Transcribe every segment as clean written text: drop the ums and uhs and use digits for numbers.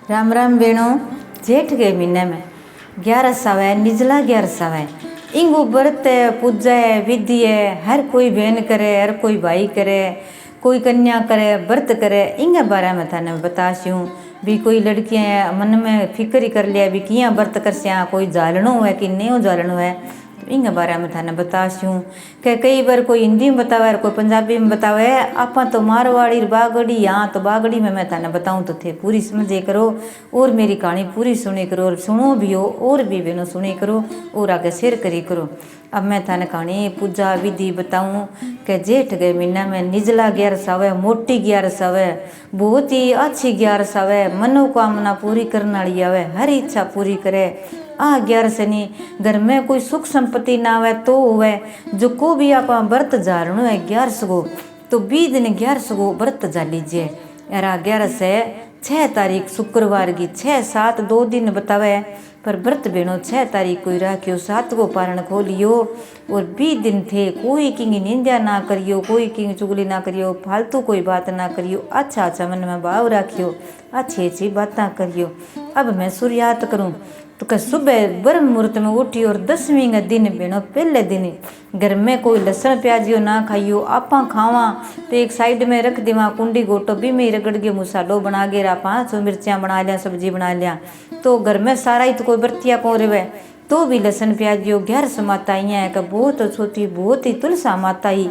राम राम बेणो। जेठ के महीने में 11 आवे, निजला 11 आवे। इंगो व्रत है, पूजा है, विधि है। हर कोई बहन करे, हर कोई भाई करे, कोई कन्या करे, व्रत करे। इंगे बारे में थाने बताशूँ भी। कोई लड़कियाँ मन में फिक्र ही कर लिया भी किया व्रत करस्या, कोई जालनो है कि नहीं जालनो है। तो इंगे बारे में थाने बताशूँ कि कई बार कोई हिंदी में बतावे, कोई पंजाबी में बतावे। आपा तो मारवाड़ी बागड़ी, यहाँ तो बागड़ी में मैं थाने बताऊँ तो थे पूरी समझे करो और मेरी कहानी पूरी सुने करो और सुनो भी हो और भी बहनों सुने करो और आगे शेयर करी करो। अब मैं थाने कहानी पूजा विधि बताऊँ कि जेठ के महीना में निजला 11 आवे, मोटी 11 आवे, बहुत ही अच्छी 11 आवे। मनोकामना पूरी करने वाली आवे, हर इच्छा पूरी करे। 11 नहीं घर में कोई सुख संपत्ति ना आवे तो हुए जो को भी आप व्रत जारणो है 11 को, तो 20 दिन 11 को व्रत जा लीजिए। यार 11 से 6 तारीख शुक्रवार की 6-7 2 दिन बतावे, पर व्रत बेनो 6 तारीख को राखियो, 7 को पारण खोलियो और 20 दिन थे कोई की निंदा ना करियो, कोई की चुगली ना करियो, फालतू कोई बात ना करियो। अच्छा अच्छा मन में भाव राखियो, अच्छी अच्छी बातें करियो। अब मैं शुरुआत करूँ तो क्या सुबह ब्रह्म मुहूर्त में उठी और 10वीं का दिन बेनो पहले दिन घर में कोई लहसुन प्याजियो ना खाइयो। आपा खावा तो एक साइड में रख देवा कुंडी गोटो भी में रगड़ के मसालो बना के आपा सो मिर्चियाँ बना लिया, सब्जी बना लिया। तो घर में सारा ही तो कोई बर्तिया को रहे तो भी लहसुन प्याजियो। 11 माता आई है कि बहुत छोटी बहुत ही तुलसा माता ही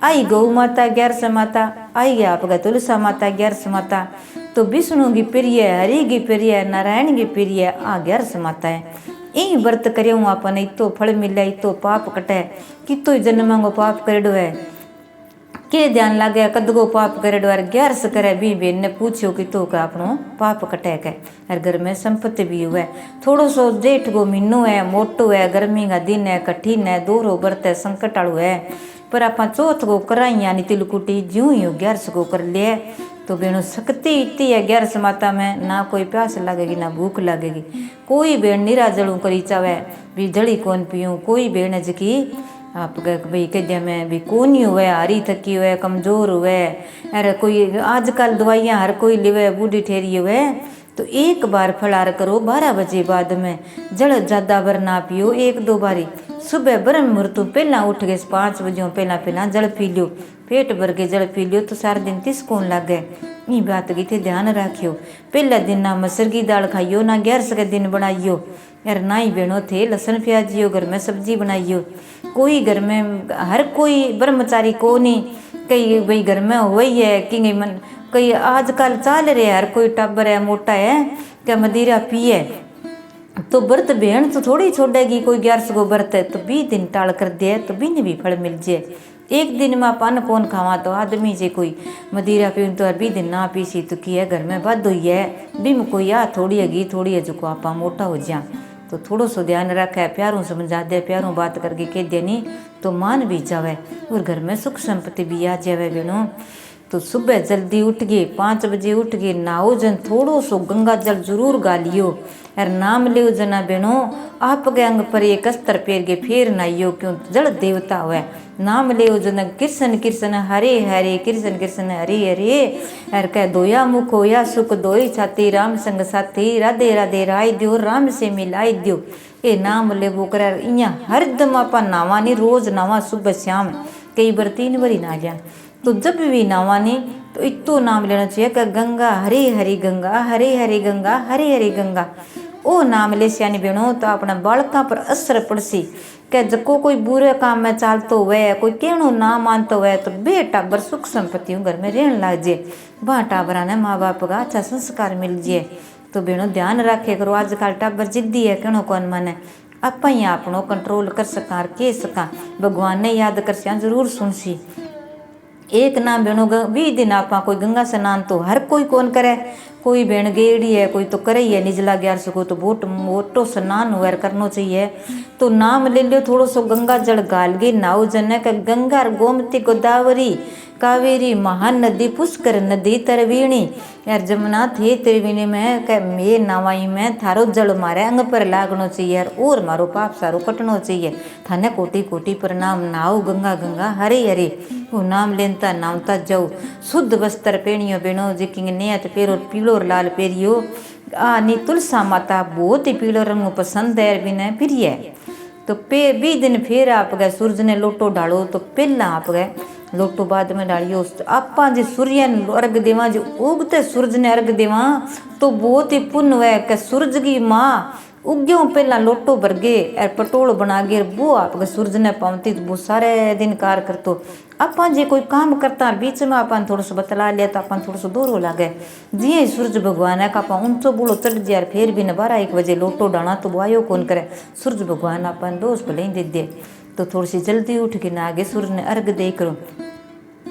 आई, गौ माता 11 माता आई है, आपका तुलसा माता 11 माता। तो विष्णु की प्रिय, हरि की प्रिय, नारायण की प्रिय 11 माता है। यही व्रत करे अपन इतो फल मिले, इतो पाप कटे, कितो जन्म को पाप करेडो है के ध्यान लागे कदगो पाप करेडो। 11 करे भी बेन ने पूछो कि तो का अपनो पाप कटे के और घर में संपत्ति भी हुए। थोड़ो सो जेठ को महीनो है, मोटो है, गर्मी का दिन है, कठिन है, दोरो व्रत है, संकट आलू है। पर आप चौथ को कराई यानी तिलकुटी ज्यों ही 11 को कर लिए तो बेणों शक्ति इतनी है 11 माता में, ना कोई प्यास लगेगी ना भूख लगेगी। कोई बेण निराजलू करी चावे भी जड़ी कौन पीऊँ, कोई बेण जकी आप भाई कह में भी कोनी हुए, हारी थकी हुए, कमजोर हुए। अरे कोई आजकल दवाइयाँ हर कोई लिवे, बूढ़ी ठेरी हुए तो एक बार फलार करो 12 बजे बाद में, जल ज़्यादा बार ना पियो, 1-2 बारी। सुबह ब्रह्म मुहूर्त पहला उठ गए 5 बजे पहला जल पी लियो, पेट भर के जल पी लियो तो सारा दिन तिसकून लग गए। ये बात की थे ध्यान रखियो। पहला दिन ना मसर की दाल खाइयो, ना 11 के दिन बनाइयो। यार ना ही बेणो थे लहसुन प्याजियो, घर में सब्जी बनाइयो। कोई घर में हर कोई ब्रह्मचारी को नहीं, कई भाई घर में वही है कि मन कई आजकल चल रहे हर कोई टब्बर है मोटा है क्या मदिरा पिए तो व्रत बहन तो थोड़ी छोड़ेगी। कोई 11 को व्रत है तो 20 दिन टाल कर दे तो बिन भी फल मिल जाए। एक दिन में पान कौन खावा तो आदमी जे कोई मदिरा पी तो 20 दिन ना पीसी तो की है घर में बद हुई है बिम कोई आ थोड़ी है जो को आपा मोटा हो जा। तो थोड़ो सो ध्यान रखे, प्यारों समझा दे, प्यारों बात करके कह दे नहीं तो मान भी जावे और घर में सुख संपत्ति भी आ जावे बेनों। तो सुबह जल्दी उठ गए 5 बजे उठ गए, नहाओ जन, थोड़ो सो गंगा जल जरूर गालियो और नाम लियो जना बेनो। आपके अंग पर एक अस्तर पेर के फिर नहाइयो क्यों जल देवता हुए। नाम लियो जन कृष्ण कृष्ण हरे हरे, कृष्ण कृष्ण हरे हरे। और कह दोया मुख होया सुख दोई छाती, राम संग साथी, राधे राधे राय दियो, राम से मिलाई दियो। ये नाम ले वो कर इं हरदम आप नावा नहीं, रोज नावा सुबह शाम, कई बार 3 बारी ना जा। तो जब भी नावा नहीं तो इतो नाम लेना चाहिए कि गंगा हरे हरे गंगा, हरे हरे गंगा, हरे हरे गंगा। ओ नाम ले सियानी बहनों तो अपना बालका पर असर पड़सी कि जको कोई बुरे काम में चालतो हुए, कोई कहणो ना मानतो हुए तो बेटा बर सुख संपत्ति घर में रहने लग जाए। वहाँ टाबरा ने माँ बाप का अच्छा संस्कार मिल जाए। तो बहनों ध्यान रखे करो, आजकल टाबर जिद्दी है, कहणो कौन माने। आप ही आपनो कंट्रोल कर सका, कह सका, भगवान ने याद कर सिया जरूर सुनसी। एक नाम बेणो 20 दिन आपा कोई गंगा स्नान तो हर कोई कौन करे, कोई बेण गेड़ी है कोई तो करे ही है। निजला 11 को तो बोट मोटो स्नान हुआ करना चाहिए। तो नाम ले लियो, थोड़ो सो गंगा जल गाल गई, नाव जन का गंगा गोमती गोदावरी कावेरी महानदी पुष्कर नदी तरवीणी। यार जमुना थे त्रिवेणी में कह मे नवाई में थारो जल मारे अंग पर लागनो चाहिए यार, और मारो पाप सारो कटनो चाहिए। थाने कोटि कोटि प्रणाम, नाव गंगा गंगा हरे हरे। वो नाम लेनता नामता जाओ, शुद्ध वस्त्र पेणियो बेणो, जेकिंग नियत पेरो पीलो लाल पेरियो। नी तुलसा माता बहुत ही पीलो रंग पसंद है बिना प्रिय है। तो भी दिन फिर आप गए सूरज ने लोटो डालो तो पहला आप गए लोटो बाद में डालियो। आपा जो सूर्य अर्घ देवा जो उगते सूरज ने अर्घ देवा तो बहुत ही पुण्य है कि सूरज की माँ उग्यों पहला लोटो भर गे और पटोल बना गे वो आप सूरज ने पावती तो वो सारे दिन कार कर तो आपा जे कोई काम करता बीच में अपन थोड़ा सा बतला लिया तो अपन थोड़ा सा दूर लागे जी सूरज भगवान है का ऊंचो बूढ़ो चढ़ जाए फिर भी न 12-1 बजे लोटो डाना तो वो आयो कौन करे सूरज भगवान अपन दोस्त भले ही दे दे। तो थोड़ी सी जल्दी उठ के ना आगे सूर्य ने अर्घ दे करो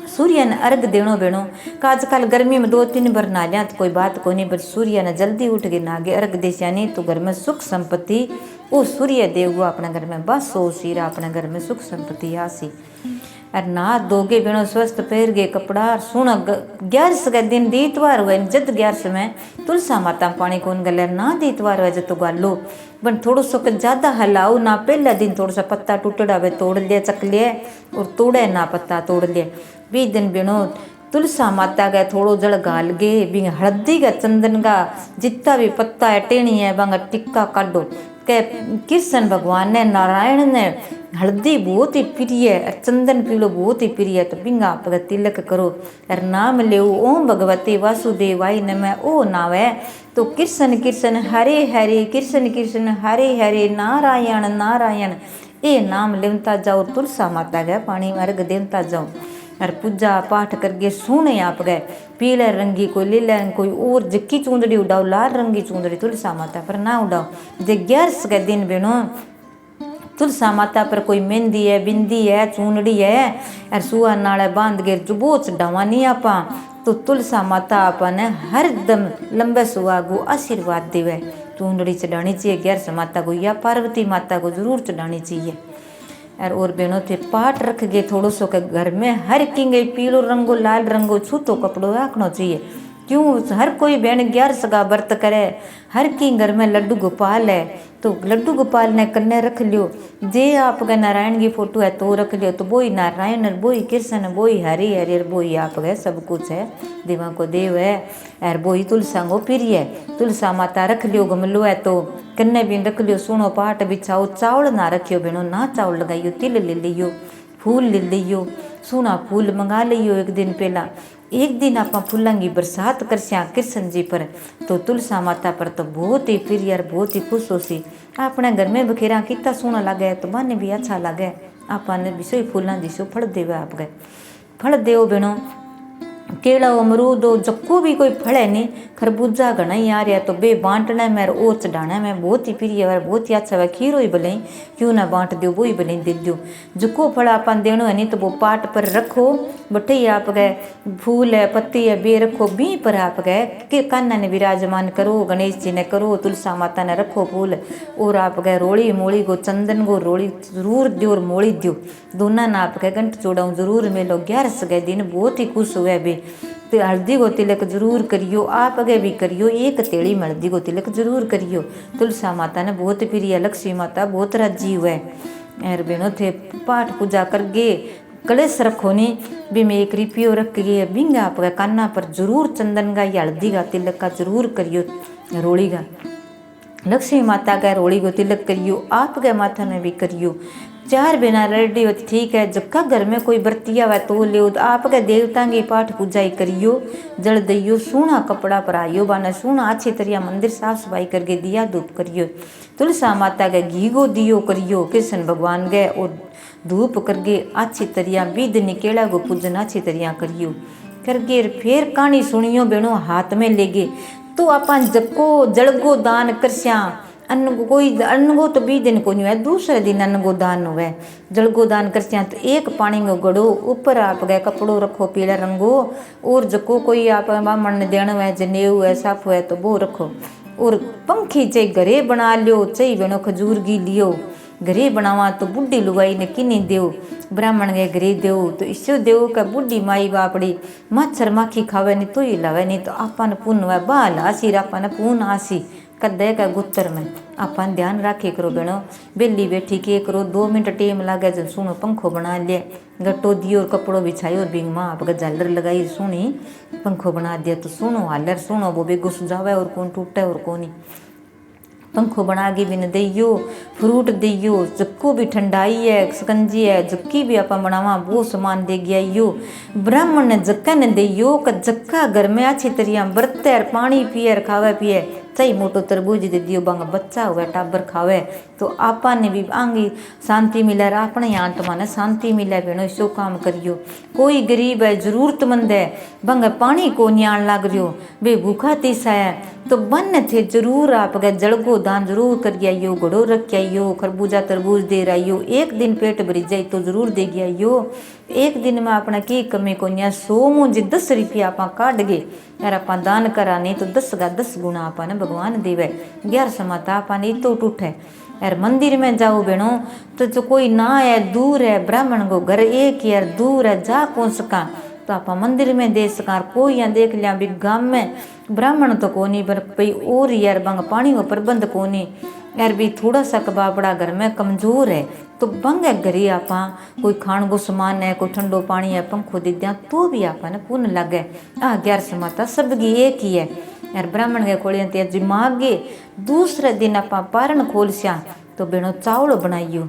सूर्य ने अर्घ देनो बेनो का आजकल गर्मी में 2-3 बार ना लिया तो कोई बात को नहीं, पर सूर्य ने जल्दी उठ के नागे अर्घ देशानी तो घर में सुख संपत्ति वो सूर्य देव वो अपने घर में बस हो सीरा अपने घर में सुख संपत्ति आसी। और ना दोगे बेनो स्वस्थ पहर गए कपड़ा सुन 11 का दिन दीतवार हुए जद 11 में तुलसा माता पानी कौन गले ना दीतवार हुए जब तो गालो बन थोड़ा सो ज़्यादा हलाओ ना पहला दिन थोड़ा सा पत्ता टूटड़ा हुए तोड़ लिया चक लिया और तोड़े ना पत्ता तोड़ लिया 20 दिन बेनो तुलसा माता का थोड़ो जल गाल गे भी हल्दी का चंदन का जितना भी पत्ता है टेणी है बांगा टिक्का काटो के कृष्ण भगवान ने नारायण ने हल्दी बहुत ही प्रिय है चंदन पीलो बहुत ही प्रिय है तो बिंगा आप तिलक करो और नाम ले ओम भगवती वासुदेवाय नमः ओ नावे तो कृष्ण कृष्ण हरे हरे कृष्ण कृष्ण हरे हरे नारायण नारायण ये नाम लेवता जाओ तुलसा माता गए पानी में अर्घ देवता जाओ और पूजा पाठ करके सोने आप गए पीले रंगी कोई लीले रंग कोई और जक्की चूंदड़ी उड़ाओ लाल रंगी चूंदड़ी तुलसा माता पर ना उड़ाओ जे 11 के दिन बेनो तुलसा माता पर कोई मेहंदी है बिंदी है चूंदड़ी है और सुआ नाले बांध के जुबो चढ़ावा नहीं आपा तो तुलसा माता आपा ने हर दम लंबे सुहागो आशीर्वाद देवे चूंदड़ी चढ़ानी चाहिए 11 माता को या पार्वती माता को जरूर चढ़ानी चाहिए। और बहनों थे पाठ रख गए थोड़ो सो के घर में हर किंगे पीलो रंगो लाल रंगो छूतो कपड़ो रखना चाहिए क्यों हर कोई बहन 11 का व्रत करे हर की घर में लड्डू गोपाल है तो लड्डू गोपाल ने कन्ने रख लियो जे आपके नारायण की फोटो है तो रख लियो तो वही नारायण है वही कृष्ण है वही हरि हरि वही आप गए सब कुछ है देवा को देव है और वही तुलसा को प्रिय है तुलसा माता रख लियो गमलो है तो कन्ने भी रख लियो सुनो पाठ बिछाओ चावल ना रखियो बहनों ना चावल लगाइयो तिल ले लियो फूल ले लियो सोना फूल मंगा लियो एक दिन पहला एक दिन आप फूलों की बरसात कर सिया कृष्ण जी पर तो तुलसा माता पर तो बहुत ही प्रिय और बहुत ही खुश हो सी अपने घर में बखेरा कितना सोना लगे तो मन भी अच्छा लगे आपने भी सही फूलों जिसो फल देवे आप गए फल देव बहनों केला अमरूद जक्को भी कोई फल है नहीं खरबूजा घना ही आ रहा तो बे बांटने में और चढ़ाने में बहुत ही प्रिय है बहुत ही अच्छा है खीरो ही भले क्यों ना बांट दो वो ही भले दे दो जक्को फल अपन देनो है नहीं तो वो पाट पर रखो बटे ही आप गए फूल है पत्ती है बे रखो बी पर आप गए कि कान्हा ने विराजमान करो गणेश जी ने करो तुलसा माता ने रखो फूल और आप गए रोड़ी मोड़ी को चंदन को रोड़ी जरूर दो और मोड़ी दो दोनों ना आप गए घंट चौड़ाऊँ जरूर मिलो 11 गए दिन बहुत ही खुश हुए भी तो हल्दी को तिलक जरूर करियो आप अगे भी करियो एक तेड़ी में हल्दी को तिलक जरूर करियो तुलसा माता ने बहुत प्रिय लक्ष्मी माता बहुत राजी हुए और बहनों थे पाठ पूजा कर गे कलेश रखो नहीं भी मैं एक रिपियो रख गए बिंगा आप कान्ना पर जरूर चंदन का या हल्दी का तिलक का जरूर करियो रोड़ी का लक्ष्मी माता का रोड़ी को तिलक करियो आप गए माथा में भी करियो 4 बिना रेडी हो ठीक है जबका घर में कोई बर्तिया हुआ तो ले आप के देवता की पाठ पूजा ही करियो जल दियो सोना कपड़ा पराइयो बाना सोना अच्छी तरह मंदिर साफ सफाई करके दिया धूप करियो तुलसा माता के घी गो दियो करियो कृष्ण भगवान गए और धूप करके अच्छी तरह विध निकेला गो पूजन अच्छी तरह करियो करके फिर कहानी सुनियो बेनो हाथ में लेगे तो अपन जको जड़गो दान करस्या अन्न को कोई अन्न को तो 20 दिन को नहीं है दूसरे दिन अन्न को दान हुए जल को दान कर तो एक पानी में गड़ो ऊपर आप गए कपड़ो रखो पीला रंगो और जको कोई आप बामण ने देना है जनेऊ है साफ है तो वो रखो और पंखी चाहे घरे बना लियो चाहे बनो खजूर घी लियो घरे बनावा तो बुढ़ी लुगाई ने किनी देव ब्राह्मण के घरे देव तो इसो देव का बुढ़ी माई बापड़ी मच्छर माखी खावे नहीं तो ही लावे नहीं तो आपन पुन हुआ बाल आसी आपन पुन आसी कदे का गुत्तर में अपन ध्यान राखे करो बेनो। बेली बैठी के करो 2 मिनट टेम लागे जब सुनो पंखो बना लिया, गट्टो दियो और कपड़ो बिछाई और बिंग माँ आप झालर लगाई सुनी पंखो बना दिया तो सुनो हालर सुनो वो भी घुस जावे और कौन टूटे और कौन नहीं। पंखो बना के भी न दियो, फ्रूट दियो, जक्को भी ठंडाई है सकंजी है जक्की भी आप बनावा वो सामान दे गया यो। ब्राह्मण ने जक्का न दियो का जक्का घर में अच्छी तरिया बरते पानी पिए खावे पिए, चाहे मोटो तरबूज दे दियो बांग बच्चा हुआ टाबर खावे तो आपा ने भी आंगी शांति मिले, अपने आत्मा ने शांति मिले। भेणो सो काम करियो। कोई गरीब है जरूरतमंद है बंग पानी को न्याण लाग रियो बे भूखा तीसा है तो बन थे जरूर आप गए जड़गो दान जरूर कर आइयो, घड़ो रख आइयो, खरबूजा तरबूज दे आइयो। एक दिन पेट भरी जाए तो जरूर दे आइयो। एक दिन में अपना की कमी को 100 मुझे 10 रुपया आप काट गए यार आप दान करा नहीं तो 10 का 10 गुना आपने भगवान देवे। 11 समाता आपने तो टूटे यार। मंदिर में जाओ बेणो तो जो कोई ना है दूर है ब्राह्मण को घर एक यार दूर है जा कौन सका तो आप मंदिर में दे सका। कोई यहाँ देख लिया भी गांव में ब्राह्मण तो कोनी पर भाई और यार बंग पानी को प्रबंध कोनी यार भी थोड़ा सा कबाबड़ा घर में कमजोर है तो बंग घरी आप कोई खाण को सामान है कोई ठंडो पानी है पंखो दे दिया तो भी आपने पुण्य लगे। 11 समाता सबकी एक ही है यार। ब्राह्मण के खोलिया ते मागे दूसरे दिन आप पारण खोल सिया तो बेणो चावल बनाइयो।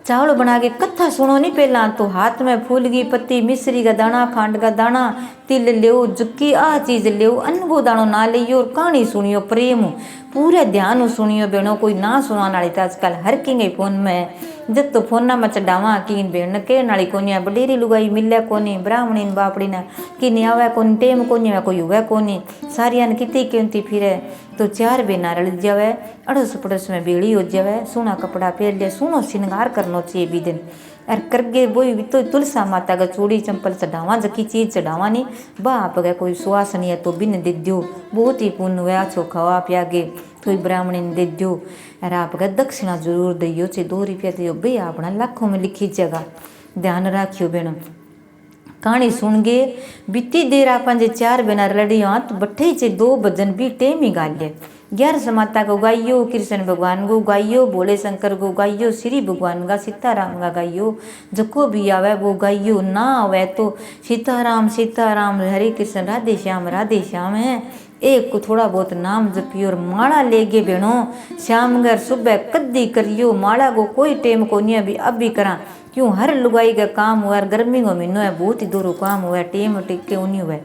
चावल बना के कथा सुनो नहीं पहला तो हाथ में फूल की पत्ती मिश्री का दाना खांड का दाना तिल लियो जुक्की आ चीज लियो अनगो दानो ना लियो और कहानी सुनियो प्रेम पूरे ध्यान सुनियो बेणो। कोई ना सुनाने वाली तो आजकल हर किंग फोन में जब तो फोन में चढ़ावा कि भेण के नाली कोनी बडेरी लुगाई मिले कोनी ब्राह्मणी बापड़ी ने कि नहीं आवे कोनी टेम कोनी आवे कोई हुए कोनी सारिया ने कितनी क्योंती फिरे तो 4 बेना रल जावे अड़ोस पड़ोस में बेड़ी हो जावे। सोना कपड़ा पहन लिया सुनो श्रृंगार करना चाहिए भी दिन अर करगे बोई तो तुलसा माता का चूड़ी चंपल चढ़ावा जकी चीज चढ़ावा नहीं बाप गए कोई सुहासनी है तो बिन दे दो बहुत ही पुण्य हुआ अच्छो खवा पिया गे तो ब्राह्मणी ने दे दो अरे आप गए दक्षिणा जरूर दियो चाहे 2 रुपया दियो भाई अपना लाखों में लिखी जगह ध्यान रखियो बेणो। कहानी सुन गे बीती देर आप 4 बेना लड़ियो तो बठे चे 2 भजन भी टेम ही गा ले। 11 समाता को गाइयो, कृष्ण भगवान को गाइयो, भोले शंकर को गाइयो, श्री भगवान का सीताराम का गाइयो, जको भी आवे वो गाइयो ना आवे तो सीताराम सीताराम हरे कृष्ण राधे श्याम है। एक को थोड़ा बहुत नाम जपियो और माला ले गे बेणो। शाम घर सुबह कद्दी करियो माला को कोई टेम को नहीं अभी अब भी करा क्यों हर लुगाई का काम हुआ गर्मी को महीनों है बहुत ही दूर काम हुआ टेम टिके उन्हीं हुए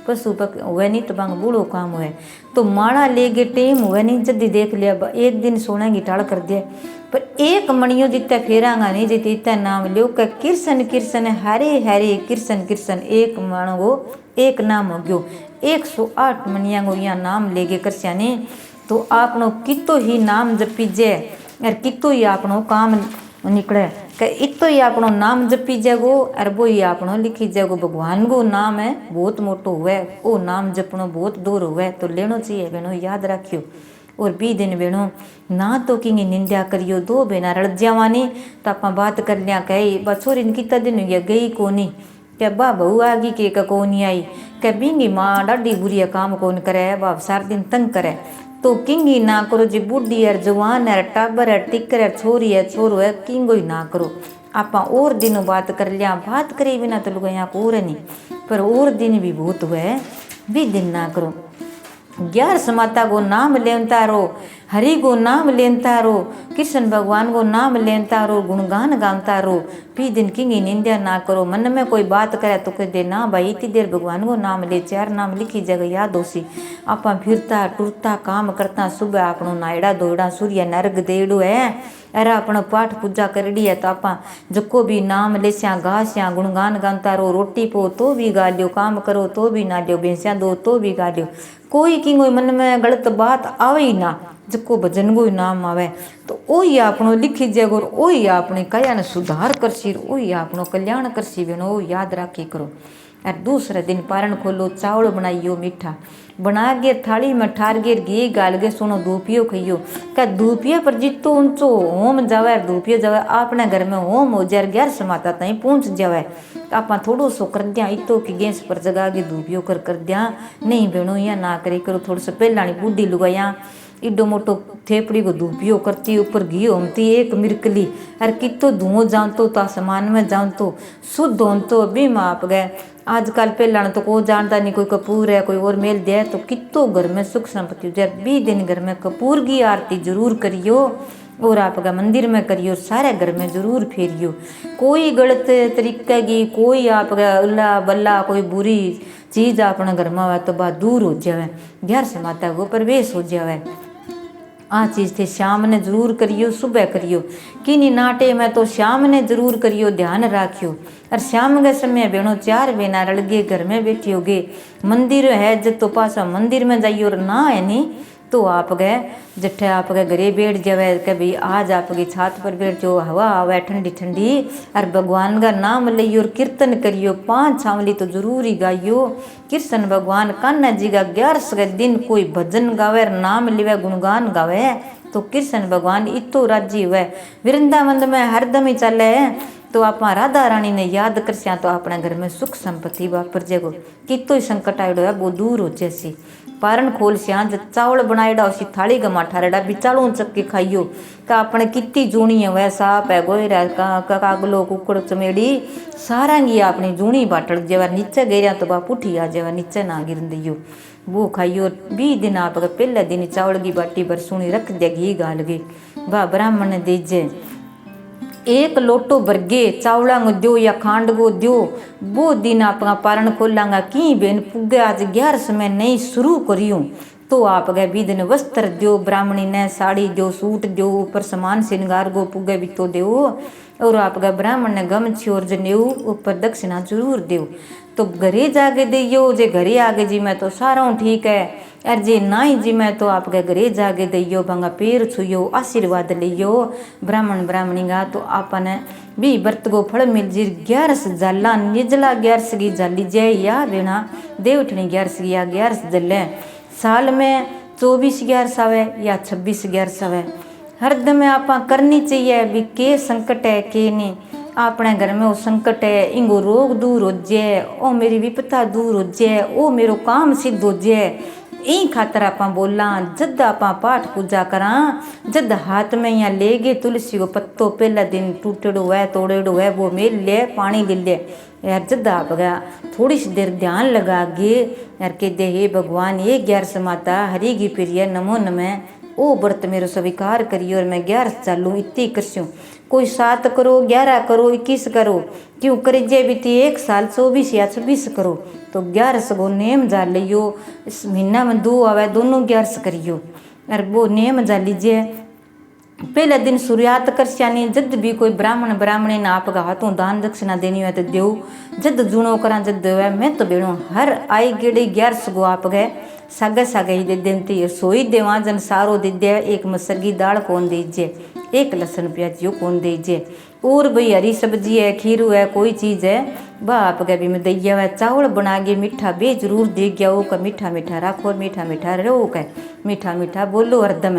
पशु पक हुए नहीं तो बांग बूढ़ो काम हुए तो माला ले गए टेम हुए नहीं जल्दी देख लिया एक दिन सोना की टाल कर दिया पर एक मणियों जितना फेरांगा नहीं जितने इतना नाम लियो का कृष्ण कृष्ण हरे हरे कृष्ण कृष्ण एक मानो वो एक नाम हो गयो 108 मणिया को यहाँ नाम ले गए करस्याने तो आपनो कितो ही नाम जपी जे और कितो ही आपनो काम निकले कि इतो ही आपनो नाम जपी जागो और वो ही आपनो लिखी जागो। भगवान को नाम है बहुत मोटो हुए वो नाम जपनो बहुत दूर हुए तो लेनो चाहिए बेनो याद रखियो। और 20 दिन बेनो ना तो कि निंदा करियो 2 बेना रड़ जावानी तो आप बात कर लिया कही बा छोरी ने कितना दिन हो गया गई कोनी क्या बा बहू आ गई के कोनी आई क्या बिंगी माँ डाडी बुरी काम कौन करे बाप सार दिन तंग करे तो किंगी ना करो जी बुढ़ी है जवान है टाबर है टिकर है छोरी है छोरो है किंगो ही ना करो। आप और दिनों बात कर लिया बात करे बिना तो लोग यहाँ को और नहीं पर और दिन भी बहुत हुए भी दिन ना करो। 11 समाता को नाम लेनता रो हरि को नाम लेनता रो कृष्ण भगवान को नाम लेनता रो गुणगान गानता रो भी दिन किंगी निंदा ना करो। मन में कोई बात करे तो कह दे ना भाई इतनी देर भगवान को नाम ले 4 नाम लिखी जगह याद होसी। आप फिरता टुरता काम करता सुबह आपनो नायड़ा दौड़ा सूर्य नर्ग देड़ो है अरे अपना पाठ पूजा करड़ी है तो आप जको भी नाम लेस्या गास्या गुणगान गानता रो रोटी पो तो भी गा लियो काम करो तो भी ना लियो भैंसिया दो तो भी गा लियो कोई की मन में गलत बात आवे ही ना जको भजन को नाम आवे तो ओ ही आपनो लिखी जागो ओ ही आपने कया ने सुधार करसी ओ ही आपनो कल्याण करसी बेनो याद राखी करो। और दूसरे दिन पारण खोलो चावल बनाइयो मीठा बना गे थाली में ठार गे घी गाल गे सुनो दूपियो खइयो क्या दूपिया पर जितो ऊंचो होम जावे दूपियो जावे अपने घर में होम हो जाए ग्यार समाता तई पहुँच जावे आप थोड़ो सो कर दिया इतो की गैस पर जगा के धूपियो कर दिया नहीं बेणो या ना करे करो थोड़ा सा पहला बूढ़ी लुगाया इडो मोटो थेपड़ी को धूपियो करती ऊपर घी होमती एक मिरकली अरे कितो धुओं जाऊँ तो आसमान में जाऊँ तो शुद्ध हों तो अभी माप गए आजकल पहला तो को जानता नहीं कोई कपूर है कोई और मेल दे तो कितो घर में सुख संपत्ति हो जाए 20 दिन घर में कपूर की आरती जरूर करियो और आपका मंदिर में करियो सारे घर में जरूर फेरियो कोई गलत तरीके की कोई आपका उल्ला बल्ला कोई बुरी चीज़ अपने घर में आवे तो बात दूर हो जाए घर से माता को प्रवेश हो जाए आ चीज़ थे शाम ने जरूर करियो सुबह करियो किन्हीं नाटे में तो शाम ने जरूर करियो ध्यान राखियो और शाम के समय बेनो 4 बेना रलगे घर में बैठी होगे मंदिर है जब तो पासा मंदिर में जाइयो और ना है नहीं तो आप गए जट्ठे आप गए घरे बैठ जावे कभी आज आपकी छात पर बैठ जाओ हवा आवे ठंडी ठंडी और भगवान का नाम लियो और कीर्तन करियो 5 छावली तो जरूर ही गाइयो कृष्ण भगवान कान्हा जी का 11 दिन कोई भजन गावे नाम लिवे गुणगान गावे तो कृष्ण भगवान इतो राजी हुए वृंदावन में हरदम ही चले तो आप राधा रानी ने याद कर तो अपने घर में सुख संपत्ति वापर जेगो कितो ही संकट आयो है वो दूर हो जैसी पारण खोल श्या चावल बनाएड़ा उसी थाली गमा ठारेड़ा बिचाड़ू चक्के खाइयो का अपने कितनी जूनी है वह साप है गोयरा कागलो कुकड़ चमेड़ी सारा की अपनी जूनी बाटड़ जेवा नीचे गिरा तो बाप उठी आ जेवा नीचे ना गिर दियो वो खाइयो 20 दिन आप पहले दिन चावल की बाटी पर सुनी रख दे घी गाल गए वाह ब्राह्मण ने दीजे 1 लोटो भरगे चावला को दो या खांड को दो वो दिन आप पारण खोलांगा की बेन पुगे आज 11 समय नहीं शुरू करियो तो आप गए 20 दिन वस्त्र दो ब्राह्मणी ने साड़ी दो सूट दो ऊपर समान श्रृंगार गो पुगे भी तो दो और आप गए ब्राह्मण ने गम छोर जनेऊ ऊपर दक्षिणा जरूर दो तो घरे जाके दियो जे घरे आगे जी मैं तो सारा ठीक है और जे ना ही जी मैं तो आपके घरे जाके दियो भंगा पैर छुयो आशीर्वाद लियो ब्राह्मण ब्राह्मणी का तो आपने भी व्रत को फल मिल जी 11 जाला निजला 11 की जाली जय या बिना देवठनी 11 या 11 जले साल में 24 11 आवे या 26 11 आवे हरदम आप करनी चाहिए भी के संकट है के नहीं अपने घर में वो संकट है इंगो रोग दूर हो जाए ओ मेरी विपता दूर हो जाए ओ मेरो काम सिद्ध हो जाए यही खातर आप बोला जद आप पाठ पूजा करा जद हाथ में यहाँ ले गए तुलसी को पत्तो पहला दिन टूटेड़ो है तोड़ेड़ो है वो मेल ले पानी ले ले यार जद आप गया थोड़ी सी देर ध्यान लगा गे यार के दे हे भगवान ये 11 माता हरि की प्रिय नमो नमः ओ व्रत मेरो स्वीकार करियो और मैं 11 चालू इतनी करस्यूँ कोई 7 करो 11 करो 21 करो क्यों करे जे भी 1 साल 24 या 26 करो तो 11 गो नेम जा लियो इस महीना में 2 आवे दोनों 11 करियो और वो नेम जा लीजिए पहले दिन सूर्यात करस्यानी जद भी कोई ब्राह्मण ब्राह्मणी ने आपका हाथों दान दक्षिणा देनी है तो देव जद जुणो करा जद है मैं तो बेणो हर आई गेड़ी 11 गो आप गए सागे सागे ही दे देती रसोई देवा जन सारो दे दे 1 मसर की दाल कौन दीजिए 1 लहसुन प्याजियो कौन दीजिए और भाई हरी सब्जी है खीरू है कोई चीज़ है वह आप भी में दैया हुआ चावल बना के मीठा बे जरूर दे गया वो का मीठा मीठा रखो मीठा मीठा रहो का मीठा मीठा बोलो हरदम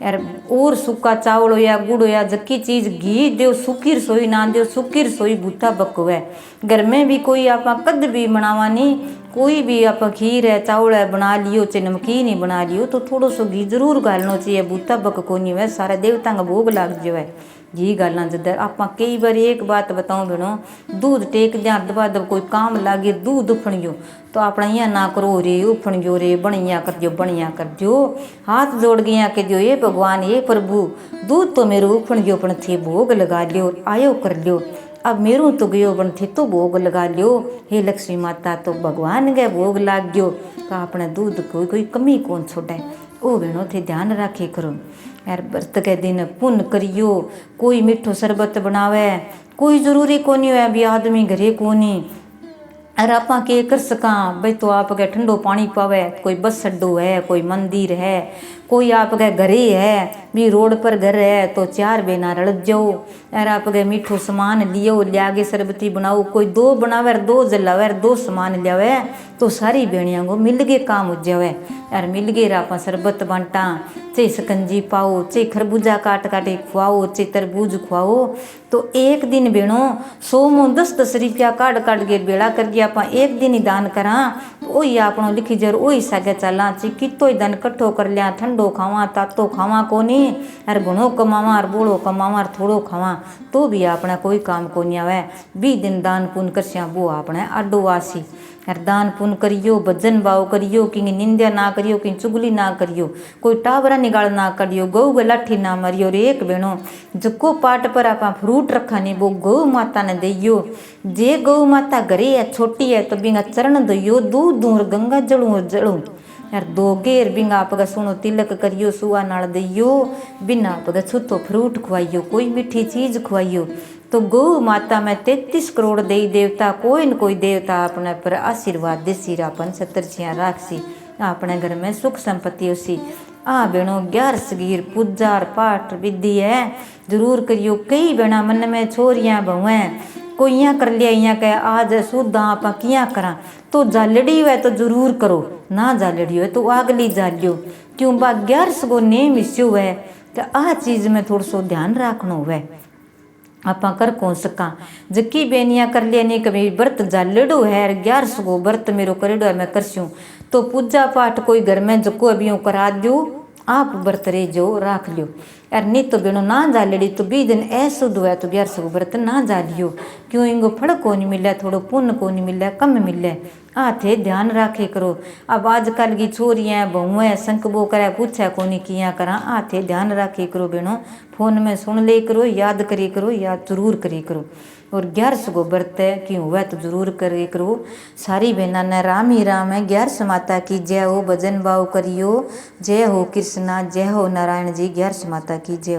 यार और सूखा चावल हो या गुड़ हो या जक्की चीज़ घी दो सूखी रसोई ना दो सूखी रसोई बूता बको है घर में भी कोई आप कद भी बनावा नहीं कोई भी आप खीर है चावल है बना लियो चाहे नमकीन ही बना लियो तो थोड़ो सो घी जरूर गालना चाहिए बूता बक को नहीं है सारे देवता का भोग लाग जो है घी गालना जदर आप कई बार एक बात बताऊँ बेनो दूध टेक दिया दबा दब कोई काम लागे दूध उफणियो तो अपना यहाँ ना करो रे उफणियो रे बढ़िया कर दियो हाथ जोड़ गया के दियो ये भगवान ये प्रभु दूध तो मेरे उफणियो पण थे भोग लगा लियो आयो कर लियो अब मेरू तो गयो बन थे तो भोग लगा लियो हे लक्ष्मी माता तो भगवान गए भोग लाग गयो तो अपने दूध कोई कमी कौन छोड़े ओ बेनो थे ध्यान रखे करो यार व्रत के दिन पुण्य करियो कोई मिठो शरबत बनावे कोई जरूरी को नहीं है अभी आदमी घरे को नहीं अरे आप के कर सका भाई तो आप के ठंडो पानी पावे कोई बस अड्डो है कोई मंदिर है कोई आपके घर ही है भी रोड पर घर है तो 4 बेना रल जाओ और आपके मीठो सामान लियो लियागे शरबती बनाओ, कोई 2 बनावे 2 जलावे 2 सामान लियावे तो सारी बेणियों को मिल के काम हो जावे और मिल के आप शरबत बांटा, चाहे शकंजी पाओ, चाहे खरबूजा काट काटे खुआओ, चाहे तरबूज खुआओ। तो एक दिन बेणो 100 में 10-10 रुपया काट काट के बेड़ा करके आप एक दिन ही दान करा वही आपनो लिखी जर वही सागे चला, ची कितो ही दान कट्ठो कर लिया, ठंडो खावा तातो खावा कोनी अर घणो कमावा और बोड़ो कमावा और थोड़ो खावा तो भी आपने कोई काम को नहीं आवे। 20 दिन दान पुण्य करसिया वो आपने आडो आसी और दान पुण्य करियो, भजन भाव करियो, कि निंदा ना करियो, कि चुगली ना करियो, कोई टावरा निगाल ना करियो, गऊ ग लाठी ना मारियो। एक बेणो जको पाट पर आप फ्रूट रखा नहीं वो गौ माता ने दियो, जे गौ माता घरे है छोटी है तो बिंगा चरण दियो, दूध दूर गंगा जड़ू जड़ू यार 2 घेर बिंगा आपका सुनो तिलक करियो, सुआ नाल दियो, बिना आपका छुतो फ्रूट खुआइयो, कोई मीठी चीज खुआइयो। तो गौ माता में 33 करोड़ देवी देवता कोई न कोई देवता अपने पर आशीर्वाद देसी रापन 70 राखसी, अपने घर में सुख संपत्ति उसी। आ बेणो 11 सगीर पूजा और पाठ विधि है जरूर करियो। कई बेणा मन में छोरियां बहुएं कोई यहाँ कर लिया यहाँ कह आज शुद्ध आप किया करा तो जालड़ी हुए तो जरूर करो, ना जालड़ी हुए तो अगली जालियो, क्यों बा 11 गो नेम इश्यू है तो आ चीज़ में थोड़ा सो ध्यान रखना हुए आप कर कौन सका। जकी बेनिया कर लिया नहीं कभी व्रत जालड़ो है 11 गो व्रत मेरो करेडो है मैं करसूँ तो पूजा पाठ कोई घर में जको अभी करा दो आप व्रत रे जो राख लियो। यार नहीं तो बेनो ना जालड़ी तो 20 दिन ऐसो हुआ तो 11 गो व्रत ना जालियो, क्यों इनको फल को नहीं मिले, थोड़ो पुण्य को नहीं मिले, कम मिले। आथे ध्यान राखे करो। अब आजकल की छोरियाँ बहुएं संकबो करे पूछे को नहीं किया करा, आथे ध्यान राखे करो बेनो, फोन में सुन ले करो, याद करे करो, याद जरूर करे करो। और 11 गो व्रत क्यों हुआ तो जरूर करे करो। सारी बहना ने राम ही राम है। 11 माता की जय हो, भजन भाव करियो। जय हो कृष्णा, जय हो नारायण जी। 11 माता की जय।